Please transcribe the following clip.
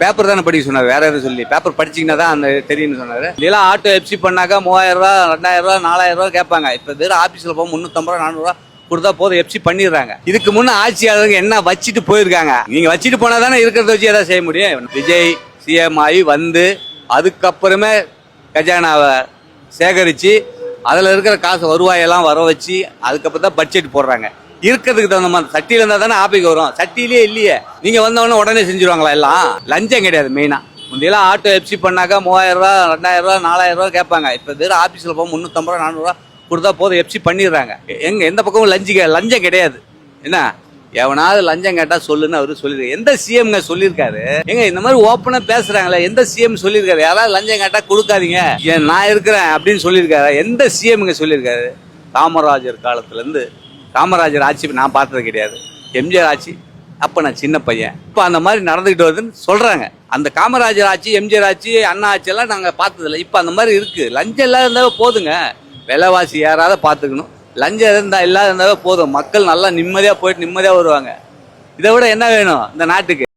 Paper தானே படிக்க சொன்னார், வேற எதுவும் சொல்லி பேப்பர் படிச்சிங்கன்னா தான் அந்த தெரியும்னு சொன்னார். இதெல்லாம் ஆட்டோ எஃப்சி பண்ணாக்கா 3000 ரூபா 2000 ரூபா 4000 ரூபா கேட்பாங்க. இப்போ வெறும் ஆஃபீஸில் போக 350 ரூபா 400 ரூபா கொடுத்தா போதும், எஃப்சி பண்ணிடுறாங்க. இதுக்கு முன்னே ஆட்சியாளர்கள் என்ன வச்சுட்டு போயிருக்காங்க. நீங்க வச்சுட்டு போனா தானே இருக்கிறத வச்சு ஏதாவது செய்ய முடியும். விஜய் சிஎம் ஆகி வந்து அதுக்கப்புறமே கஜானாவை சேகரித்து அதில் இருக்கிற காசு வருவாயெல்லாம் வர வச்சு அதுக்கப்புறம் தான் பட்ஜெட் போடுறாங்க. இருக்கிறதுக்கு தகுந்த மாதிரி சட்டியில் இருந்தால் தானே ஆப்பிக்கு வரும். சட்டியிலே இல்லையே. நீங்கள் வந்தவொடனே உடனே செஞ்சுருவாங்களா? எல்லாம் லஞ்சம் கிடையாது. மெயினாக முந்தையெல்லாம் ஆட்டோ எஃப்சி பண்ணாக்கா 3000 ரூபா 2000 ரூபா 4000 ரூபா கேட்பாங்க. இப்போ வெறும் ஆஃபீஸில் போக 350 ரூபா 400 ரூபா கொடுத்தா போதும், எஃப்சி பண்ணிடுறாங்க. எந்த பக்கமும் லஞ்சம் கிடையாது. என்ன எவனாவது லஞ்சம் கேட்டா சொல்லுன்னு அவரு சொல்லிருக்காரு. எந்த சிஎம்ங்க சொல்லியிருக்காரு? எங்க இந்த மாதிரி ஓப்பனா பேசுறாங்களே, எந்த சிஎம் சொல்லியிருக்காரு யாராவது லஞ்சம் கேட்டா கொடுக்காதீங்க நான் இருக்கிறேன் அப்படின்னு சொல்லியிருக்காரு? எந்த சிஎம்ங்க சொல்லியிருக்காரு? காமராஜர் காலத்துல இருந்து காமராஜர் ஆட்சி நான் பார்த்தது கிடையாது. எம்ஜிஆர் ஆட்சி அப்ப நான் சின்ன பையன். இப்ப அந்த மாதிரி நடந்துகிட்டு வருதுன்னு சொல்றாங்க. அந்த காமராஜர் ஆட்சி, எம்ஜிஆர் ஆட்சி, அண்ணா ஆட்சி எல்லாம் நாங்க பார்த்ததில்ல. இப்ப அந்த மாதிரி இருக்கு. லஞ்சம் இல்லாத இருந்தாவே போதுங்க. விலைவாசி யாராவது பார்த்துக்கணும். லஞ்சம் இல்லாத இருந்தாவே போதும். மக்கள் நல்லா நிம்மதியா போயிட்டு நிம்மதியா வருவாங்க. இதை விட என்ன வேணும் இந்த நாட்டுக்கு?